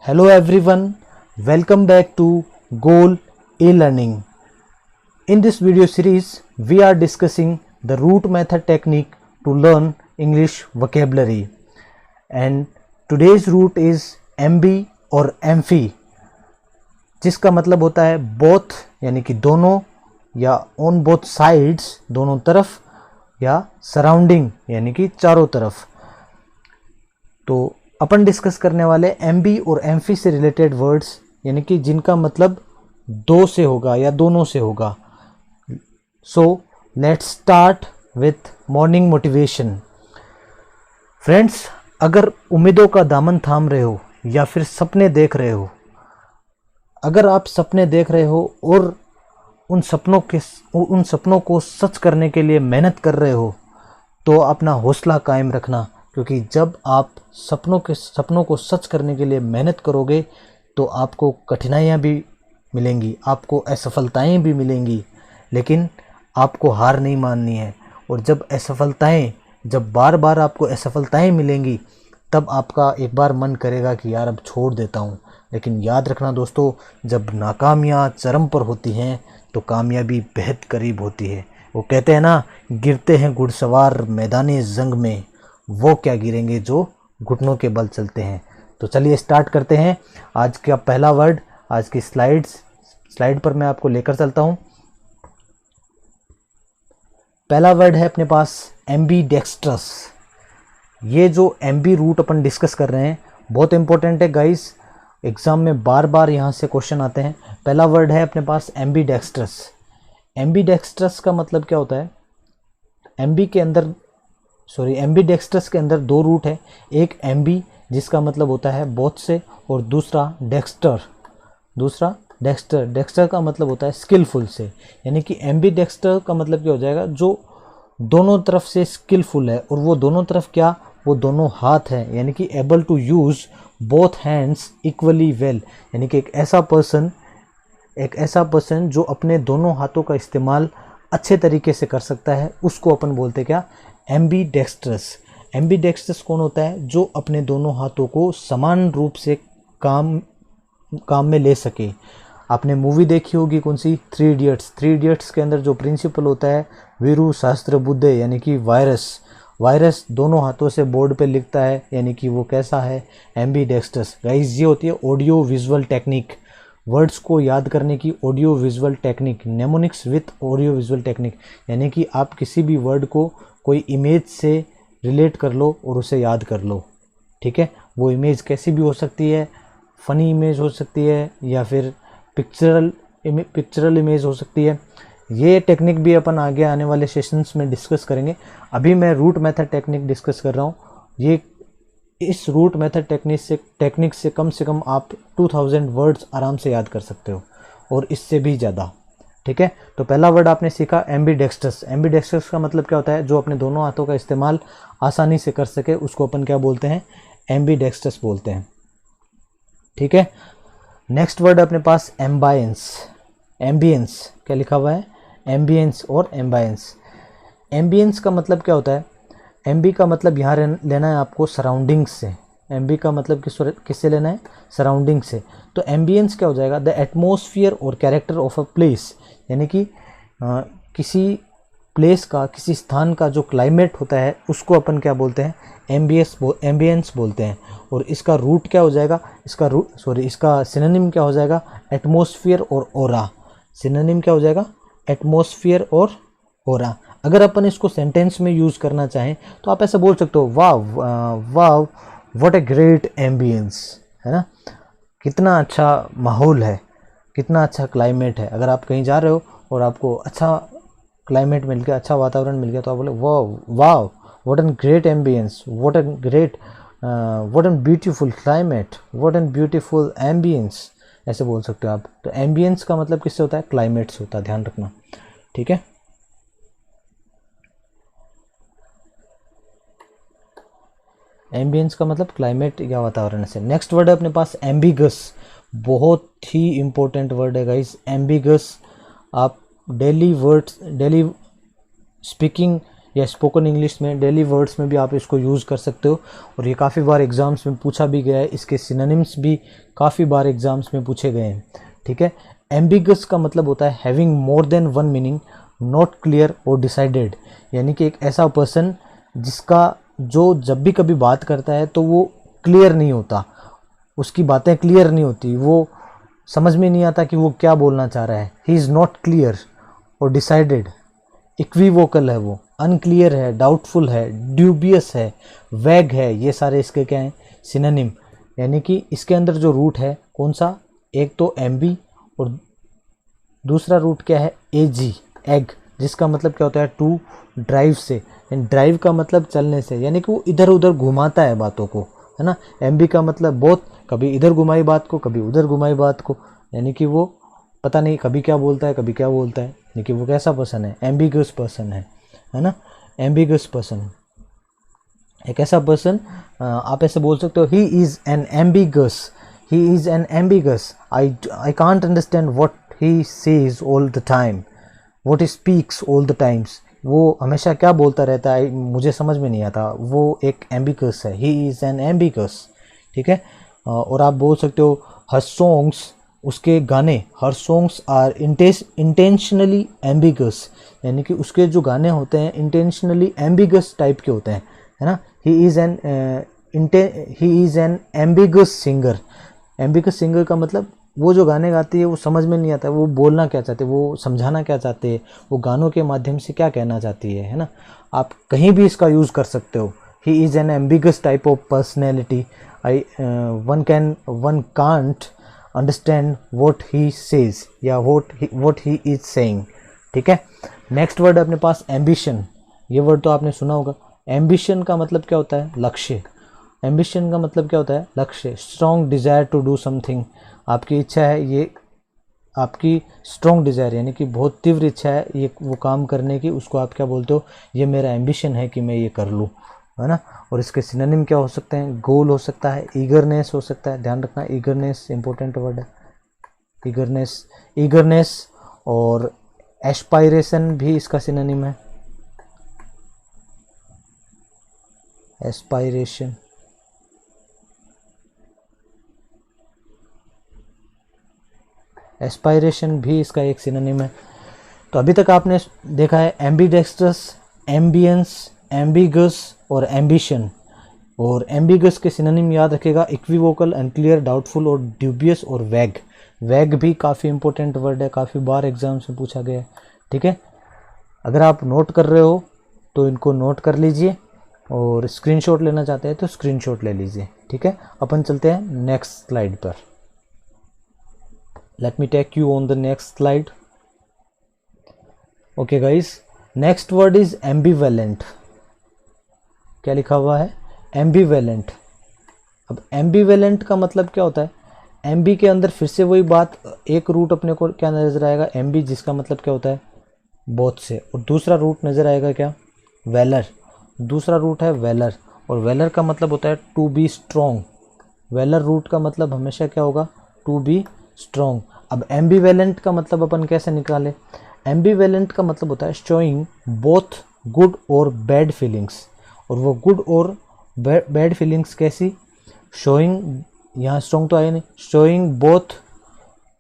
Hello everyone, welcome back to Goal e-learning. In this video series, we are discussing the root method technique to learn English vocabulary. And today's root is MB और MFI, जिसका मतलब होता है both यानी कि दोनों या on both sides दोनों तरफ या surrounding यानी कि चारों तरफ। तो अपन डिस्कस करने वाले MB और MFI से रिलेटेड वर्ड्स यानी कि जिनका मतलब दो से होगा या दोनों से होगा। So let's start with morning motivation. Friends, अगर उम्मीदों का दामन थाम रहे हो या फिर सपने देख रहे हो, अगर आप सपने देख रहे हो और उन सपनों को सच करने के लिए मेहनत कर रहे हो, तो अपना हौसला कायम रखना, क्योंकि जब आप सपनों को सच करने के लिए मेहनत करोगे तो आपको कठिनाइयाँ भी मिलेंगी, आपको असफलताएं भी मिलेंगी, लेकिन आपको हार नहीं माननी है। और जब बार बार आपको असफलताएं मिलेंगी, तब आपका एक बार मन करेगा कि यार अब छोड़ देता हूँ। लेकिन याद रखना दोस्तों, जब नाकामियाँ चरम पर होती हैं तो कामयाबी बेहद करीब होती है। वो कहते हैं ना, गिरते हैं घुड़सवार मैदाने जंग में, वो क्या गिरेंगे जो घुटनों के बल चलते हैं। तो चलिए स्टार्ट करते हैं। आज का पहला वर्ड, आज की स्लाइड पर मैं आपको लेकर चलता हूं। पहला वर्ड है अपने पास एम्बीडेक्स्ट्रस। ये जो एम्बी रूट अपन डिस्कस कर रहे हैं बहुत इंपॉर्टेंट है गाइस, एग्जाम में बार बार यहाँ से क्वेश्चन आते हैं। पहला वर्ड है अपने पास एम्बीडेक्स्ट्रस। एम्बीडेक्स्ट्रस का मतलब क्या होता है? एम्बीडेक्स्ट्रस के अंदर दो रूट है, एक एम्बी जिसका मतलब होता है बोथ से, और दूसरा डेक्स्टर। डेक्स्टर का मतलब होता है स्किलफुल से। यानी कि एम्बीडेक्स्टर का मतलब क्या हो जाएगा? जो दोनों तरफ से स्किलफुल है। और वो दोनों तरफ क्या? वो दोनों हाथ हैं, यानी कि able to use both hands equally well. यानी कि एक ऐसा पर्सन जो अपने दोनों हाथों का इस्तेमाल अच्छे तरीके से कर सकता है, उसको अपन बोलते क्या? एम्बीडेक्स्ट्रस। एम्बीडेक्स्ट्रस कौन होता है? जो अपने दोनों हाथों को समान रूप से काम में ले सके। आपने मूवी देखी होगी कौन सी? 3 इडियट्स के अंदर जो प्रिंसिपल होता है वीरू सहस्त्र बुद्धे, यानी कि वायरस दोनों हाथों से बोर्ड पे लिखता है, यानी कि वो कैसा है? एम्बीडेक्स्ट्रस। गाइस, ये होती है ऑडियो विजुअल टेक्निक, वर्ड्स को याद करने की audio visual technique, mnemonics with audio visual technique. यानी कि आप किसी भी वर्ड को कोई इमेज से रिलेट कर लो और उसे याद कर लो, ठीक है? वो इमेज कैसी भी हो सकती है, फ़नी इमेज हो सकती है या फिर पिक्चरल इमेज हो सकती है। ये टेक्निक भी अपन आगे आने वाले सेशंस में डिस्कस करेंगे। अभी मैं रूट मेथड टेक्निक डिस्कस कर रहा हूँ। इस रूट मेथड टेक्निक से कम आप 2000 वर्ड्स आराम से याद कर सकते हो, और इससे भी ज़्यादा, ठीक है? तो पहला वर्ड आपने सीखा एम्बीडेक्स्ट्रस। एम्बीडेक्स्ट्रस का मतलब क्या होता है? जो अपने दोनों हाथों का इस्तेमाल आसानी से कर सके, उसको अपन क्या बोलते हैं? एम्बीडेक्स्ट्रस बोलते हैं, ठीक है? नेक्स्ट वर्ड अपने पास एम्बायंस। एम्बियंस क्या लिखा हुआ है? एम्बियंस और एम्बायंस। एम्बियंस का मतलब क्या होता है? एम्बी का मतलब यहाँ लेना है आपको सराउंडिंग्स से। एम्बी का मतलब किससे लेना है? सराउंडिंग से। तो एम्बियंस क्या हो जाएगा? द एटमॉस्फेयर और कैरेक्टर ऑफ अ प्लेस। यानी कि किसी प्लेस का, किसी स्थान का जो क्लाइमेट होता है, उसको अपन क्या बोलते हैं? एम्बियंस बोलते हैं। और इसका रूट क्या हो जाएगा? इसका सिनोनिम क्या हो जाएगा? एटमॉस्फेयर और ओरा। सिनोनिम क्या हो जाएगा? एटमॉस्फेयर और ओरा। अगर अपन इसको सेंटेंस में यूज़ करना चाहें तो आप ऐसा बोल सकते हो, वाव व्हाट ए ग्रेट एम्बियंस, है ना? कितना अच्छा माहौल है, कितना अच्छा क्लाइमेट है। अगर आप कहीं जा रहे हो और आपको अच्छा क्लाइमेट मिल गया, अच्छा वातावरण मिल गया, तो आप बोले wow what an great ambience, what an beautiful climate, what an beautiful ambience, ऐसे बोल सकते हो आप। तो एम्बियंस का मतलब किससे होता है? क्लाइमेट से होता है, ध्यान रखना, ठीक है? एम्बियंस का मतलब क्लाइमेट या वातावरण से। नेक्स्ट वर्ड है अपने पास एम्बिगस। बहुत ही इंपॉर्टेंट वर्ड है गाइस, एम्बिगस। आप डेली स्पीकिंग या स्पोकन इंग्लिश में डेली वर्ड्स में भी आप इसको यूज़ कर सकते हो, और ये काफ़ी बार एग्ज़ाम्स में पूछा भी गया है। इसके सिनोनिम्स भी काफ़ी बार एग्ज़ाम्स में पूछे गए हैं, ठीक है। एम्बिगस का मतलब होता है having more than one meaning, not clear और डिसाइडेड, यानी कि एक ऐसा पर्सन जिसका जो जब भी कभी बात करता है तो वो क्लियर नहीं होता, उसकी बातें क्लियर नहीं होती, वो समझ में नहीं आता कि वो क्या बोलना चाह रहा है। ही इज़ नॉट क्लियर और डिसाइडेड, इक्विवोकल है, वो अनक्लियर है, डाउटफुल है, ड्यूबियस है, वैग है। ये सारे इसके क्या हैं, सिनोनिम। यानी कि इसके अंदर जो रूट है कौन सा, एक तो एम्बी और दूसरा रूट क्या है, एजी, एग, जिसका मतलब क्या होता है टू ड्राइव से, ड्राइव का मतलब चलने से, यानी कि वो इधर उधर घुमाता है बातों को, है ना। एम्बी का मतलब बहुत, कभी इधर घुमाई बात को, कभी उधर घुमाई बात को, यानी कि वो पता नहीं कभी क्या बोलता है कभी क्या बोलता है, यानी कि वो कैसा पर्सन है, एम्बिगस पर्सन है ना। एम्बिगस पर्सन, एक ऐसा पर्सन, आप ऐसे बोल सकते हो he is an ambiguous, he is an ambiguous, I can't understand what he says all the time, what he speaks all the times, वो हमेशा क्या बोलता रहता है मुझे समझ में नहीं आता, वो एक एम्बिगस है, ही इज़ एन एम्बिगस, ठीक है। और आप बोल सकते हो हर सॉन्ग्स, उसके गाने, her songs are intentionally ambiguous, यानी कि उसके जो गाने होते हैं इंटेंशनली एम्बिगस टाइप के होते हैं, है ना। He is an ambiguous singer, ambiguous singer का मतलब वो जो गाने गाती है वो समझ में नहीं आता वो बोलना क्या चाहते, वो समझाना क्या चाहते हैं, वो गानों के माध्यम से क्या कहना चाहती है ना। आप कहीं भी इसका यूज़ कर सकते हो। He is an ambiguous type of personality, one can't understand what he says या व्हाट ही इज सेइंग, ठीक है। नेक्स्ट वर्ड अपने पास एम्बिशन, ये वर्ड तो आपने सुना होगा। एम्बिशन का मतलब क्या होता है, लक्ष्य। एम्बिशन का मतलब क्या होता है, लक्ष्य। Strong desire to do something, आपकी इच्छा है, ये आपकी स्ट्रॉन्ग डिज़ायर यानी कि बहुत तीव्र इच्छा है ये वो काम करने की, उसको आप क्या बोलते हो, ये मेरा एम्बिशन है कि मैं ये कर लूँ, है ना। और इसके सिनोनिम क्या हो सकते हैं, गोल हो सकता है, ईगरनेस हो सकता है, ध्यान रखना ईगरनेस इंपॉर्टेंट वर्ड है, ईगरनेस और एस्पायरेशन भी इसका सिनोनिम है, एस्पायरेशन। एस्पायरेशन भी इसका एक सिनोनिम है। तो अभी तक आपने देखा है एम्बीडेक्स्ट्रस, एम्बियंस, एम्बिगस और एम्बिशन। और एम्बिगस के सिनोनिम याद रखेगा, इक्विवोकल, अनक्लियर, डाउटफुल और ड्यूबियस और वैग। वैग भी काफ़ी इंपॉर्टेंट वर्ड है, काफ़ी बार एग्जाम्स में पूछा गया है, ठीक है। अगर आप नोट कर रहे हो तो इनको नोट कर लीजिए, और स्क्रीनशॉट लेना चाहते हैं तो स्क्रीनशॉट ले लीजिए, ठीक है। अपन चलते हैं नेक्स्ट स्लाइड पर। Let me take you on the next slide. Okay guys, next word is ambivalent. क्या लिखा हुआ है, ambivalent। अब ambivalent का मतलब क्या होता है, एम्बी के अंदर फिर से वही बात, एक रूट अपने को क्या नजर आएगा, एम्बी, जिसका मतलब क्या होता है बोथ से, और दूसरा रूट नजर आएगा क्या, वेलर। दूसरा रूट है वेलर, और वेलर का मतलब होता है टू बी स्ट्रॉन्ग। वेलर रूट का मतलब हमेशा क्या होगा, टू बी स्ट्रॉन्ग। अब एम्बीवेलेंट का मतलब अपन कैसे निकालें, एम्बीवेलेंट का मतलब होता है शोइंग बोथ गुड और बैड फीलिंग्स। और वो गुड और बैड फीलिंग्स कैसी, शोइंग, यहाँ स्ट्रॉन्ग तो आया नहीं, showing both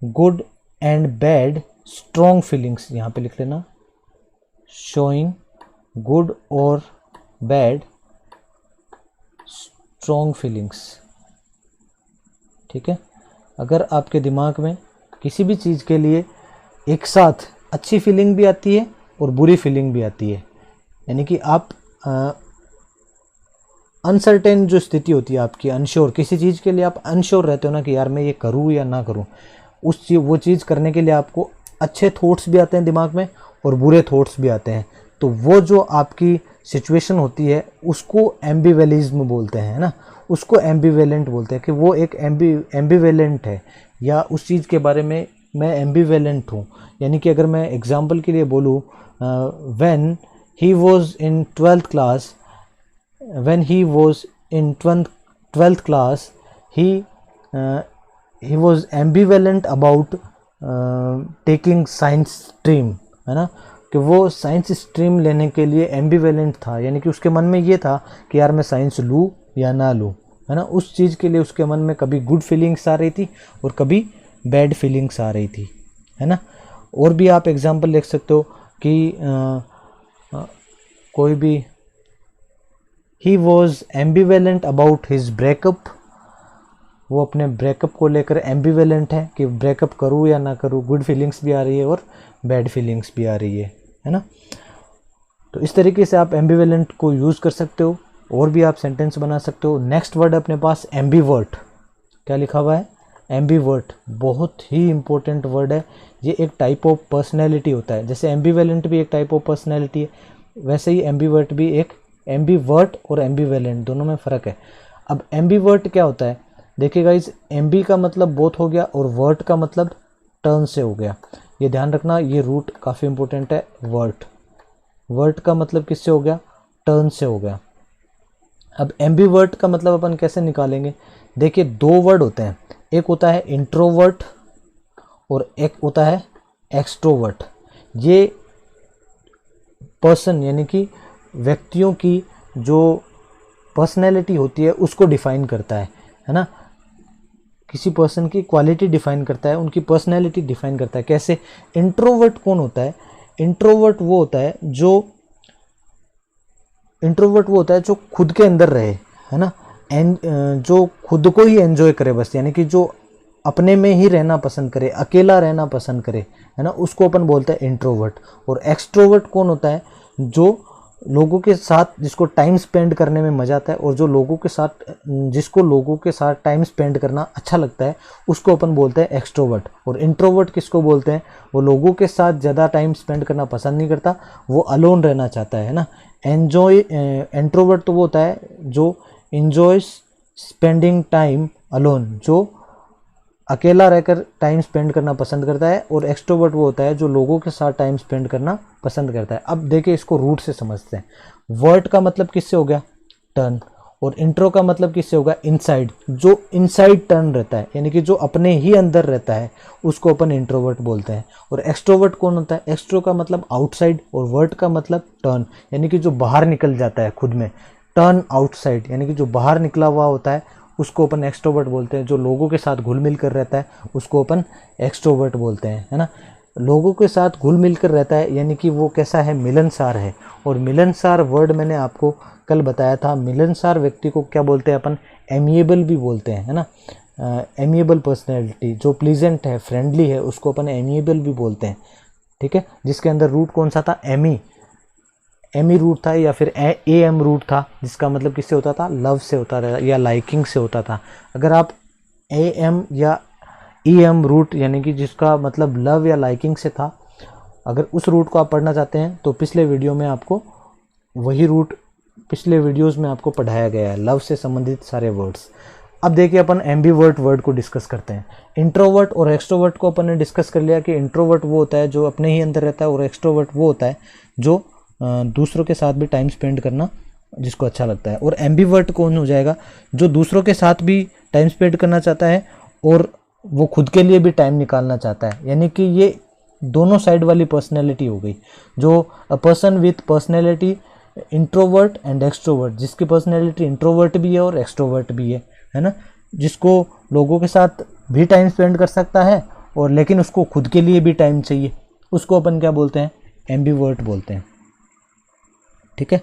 good and bad strong feelings, यहाँ पे लिख लेना, शोइंग गुड और बैड स्ट्रॉन्ग फीलिंग्स, ठीक है। अगर आपके दिमाग में किसी भी चीज़ के लिए एक साथ अच्छी फीलिंग भी आती है और बुरी फीलिंग भी आती है, यानी कि आप अनसर्टेन जो स्थिति होती है आपकी, अनश्योर, किसी चीज़ के लिए आप अनश्योर रहते हो ना कि यार मैं ये करूँ या ना करूँ, वो चीज़ करने के लिए आपको अच्छे थॉट्स भी आते हैं दिमाग में और बुरे थॉट्स भी आते हैं। तो वो जो आपकी सिचुएशन होती है उसको एम्बिवेलिज्म बोलते हैं ना, उसको एम्बिवेलेंट बोलते हैं कि वो एक एम्बिवेलेंट है, या उस चीज़ के बारे में मैं एम्बिवेलेंट हूँ। यानी कि अगर मैं एग्जांपल के लिए बोलूँ, when he was in 12th class, when he was in 12th class, he was ambivalent about taking science stream, है ना। कि वो साइंस स्ट्रीम लेने के लिए एम्बिवेलेंट था, यानी कि उसके मन में ये था कि यार मैं साइंस लूँ या ना लूँ, है ना। उस चीज़ के लिए उसके मन में कभी गुड फीलिंग्स आ रही थी और कभी बैड फीलिंग्स आ रही थी, है ना। और भी आप एग्जांपल लिख सकते हो कि कोई भी he was ambivalent about his breakup, वो अपने ब्रेकअप को लेकर एम्बिवेलेंट है कि ब्रेकअप करूँ या ना करूँ, गुड फीलिंग्स भी आ रही है और बैड फीलिंग्स भी आ रही है ना। तो इस तरीके से आप एम्बिवेलेंट को यूज़ कर सकते हो और भी आप सेंटेंस बना सकते हो। नेक्स्ट वर्ड अपने पास एम्बीवर्ट, क्या लिखा हुआ है, एम्बीवर्ट, बहुत ही इंपॉर्टेंट वर्ड है। ये एक टाइप ऑफ पर्सनैलिटी होता है, जैसे एम्बीवेलेंट भी एक टाइप ऑफ पर्सनैलिटी है, वैसे ही एम्बीवर्ट भी एक, एम्बीवर्ट और एम्बीवेलेंट दोनों में फ़र्क है। अब एम्बीवर्ट क्या होता है, देखिए गाइस, एम्बी का मतलब बोथ हो गया और वर्ट का मतलब टर्न से हो गया, ये ध्यान रखना, ये रूट काफ़ी इंपॉर्टेंट है। वर्ट, वर्ट का मतलब किससे हो गया, टर्न से हो गया। अब एम्बीवर्ट का मतलब अपन कैसे निकालेंगे, देखिए दो वर्ड होते हैं, एक होता है इंट्रोवर्ट और एक होता है एक्सट्रोवर्ट। ये पर्सन यानी कि व्यक्तियों की जो पर्सनैलिटी होती है उसको डिफाइन करता है ना। किसी पर्सन की क्वालिटी डिफाइन करता है, उनकी पर्सनैलिटी डिफाइन करता है। कैसे, इंट्रोवर्ट कौन होता है, इंट्रोवर्ट वो होता है जो, इंट्रोवर्ट वो होता है जो खुद के अंदर रहे, है ना, जो खुद को ही एंजॉय करे बस, यानी कि जो अपने में ही रहना पसंद करे, अकेला रहना पसंद करे, है ना, उसको अपन बोलते हैं इंट्रोवर्ट। और एक्सट्रोवर्ट कौन होता है, जो लोगों के साथ, जिसको टाइम स्पेंड करने में मज़ा आता है और जो लोगों के साथ, जिसको लोगों के साथ टाइम स्पेंड करना अच्छा लगता है, उसको अपन बोलते हैं एक्सट्रोवर्ट। और इंट्रोवर्ट किसको बोलते हैं, वो लोगों के साथ ज़्यादा टाइम स्पेंड करना पसंद नहीं करता, वो अलोन रहना चाहता है ना। इंट्रोवर्ट तो वो होता है जो इंजॉयज स्पेंडिंग टाइम अलोन, जो अकेला रहकर टाइम स्पेंड करना पसंद करता है। और एक्सट्रोवर्ट वो होता है जो लोगों के साथ टाइम स्पेंड करना पसंद करता है। अब देखिए इसको रूट से समझते हैं। वर्ट का मतलब किससे हो गया, टर्न, और इंट्रो का मतलब किससे होगा, इनसाइड, जो इनसाइड टर्न रहता है, यानी कि जो अपने ही अंदर रहता है, उसको अपन इंट्रोवर्ट बोलते हैं। और एक्सट्रोवर्ट कौन होता है, एक्सट्रो का मतलब आउटसाइड और वर्ट का मतलब टर्न, यानी कि जो बाहर निकल जाता है खुद में, टर्न आउटसाइड, यानी कि जो बाहर निकला हुआ होता है उसको अपन एक्सट्रोवर्ट बोलते हैं। जो लोगों के साथ घुल मिल कर रहता है उसको अपन एक्सट्रोवर्ट बोलते हैं, है ना। लोगों के साथ घुल मिल कर रहता है यानी कि वो कैसा है, मिलनसार है। और मिलनसार वर्ड मैंने आपको कल बताया था, मिलनसार व्यक्ति को क्या बोलते हैं अपन, एमिएबल भी बोलते हैं, है ना। एमिएबल पर्सनैलिटी, जो प्लीजेंट है, फ्रेंडली है, उसको अपन एमिएबल भी बोलते हैं, ठीक है। जिसके अंदर रूट कौन सा था, एमी रूट था, या फिर ए एम रूट था, जिसका मतलब किससे होता था, लव से होता था या लाइकिंग से होता था। अगर आप ए एम या ई एम रूट, यानी कि जिसका मतलब लव या लाइकिंग से था, अगर उस रूट को आप पढ़ना चाहते हैं तो पिछले वीडियो में आपको वही रूट, पिछले वीडियोस में आपको पढ़ाया गया है, लव से संबंधित सारे वर्ड्स। अब देखिए अपन एम्बीवर्ट वर्ड को डिस्कस करते हैं। इंट्रोवर्ट और एक्सट्रोवर्ट को अपन ने डिस्कस कर लिया कि इंट्रोवर्ट वो होता है जो अपने ही अंदर रहता है और एक्सट्रोवर्ट वो होता है जो दूसरों के साथ भी टाइम स्पेंड करना जिसको अच्छा लगता है। और एम्बीवर्ट कौन हो जाएगा, जो दूसरों के साथ भी टाइम स्पेंड करना चाहता है और वो खुद के लिए भी टाइम निकालना चाहता है, यानी कि ये दोनों साइड वाली पर्सनैलिटी हो गई। जो a person with personality introvert and extrovert, जिसकी पर्सनैलिटी इंट्रोवर्ट भी है और एक्सट्रोवर्ट भी है ना, जिसको लोगों के साथ भी टाइम स्पेंड कर सकता है और लेकिन उसको खुद के लिए भी टाइम चाहिए, उसको अपन क्या बोलते हैं, एम्बीवर्ट बोलते हैं, ठीक है।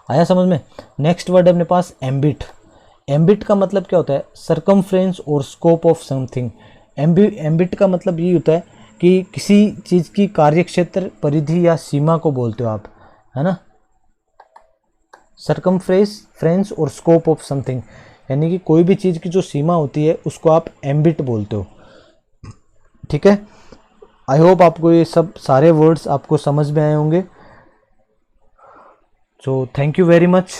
आया समझ में। नेक्स्ट वर्ड है अपने पास एम्बिट। एम्बिट का मतलब क्या होता है, सरकमफ्रेंस और स्कोप ऑफ समथिंग। एम्बिट का मतलब ये होता है कि किसी चीज़ की कार्यक्षेत्र, परिधि या सीमा को बोलते हो आप, है ना। सरकमफ्रेंस और स्कोप ऑफ समथिंग, यानी कि कोई भी चीज़ की जो सीमा होती है उसको आप एम्बिट बोलते हो, ठीक है। आई होप आपको ये सब सारे वर्ड्स आपको समझ में आए होंगे। So thank you very much.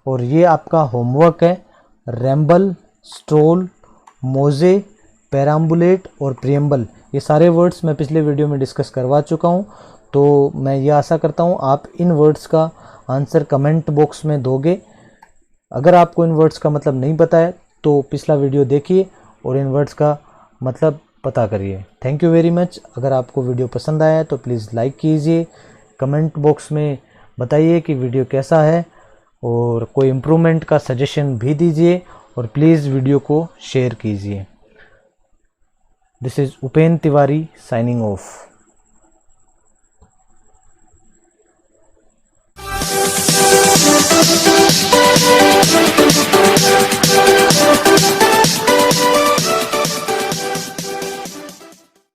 और ये आपका होमवर्क है, रैम्बल, स्ट्रोल, मोजे, पेराम्बुलेट और प्रियम्बल, ये सारे वर्ड्स मैं पिछले वीडियो में डिस्कस करवा चुका हूँ। तो मैं ये आशा करता हूँ आप इन वर्ड्स का आंसर कमेंट बॉक्स में दोगे। अगर आपको इन वर्ड्स का मतलब नहीं पता है तो पिछला वीडियो देखिए और इन वर्ड्स का मतलब पता करिए। Thank you very much. अगर आपको वीडियो पसंद आया है तो प्लीज़ लाइक कीजिए, कमेंट बॉक्स में बताइए कि वीडियो कैसा है, और कोई इम्प्रूवमेंट का सजेशन भी दीजिए, और प्लीज़ वीडियो को शेयर कीजिए। This is Upen Tiwari signing off.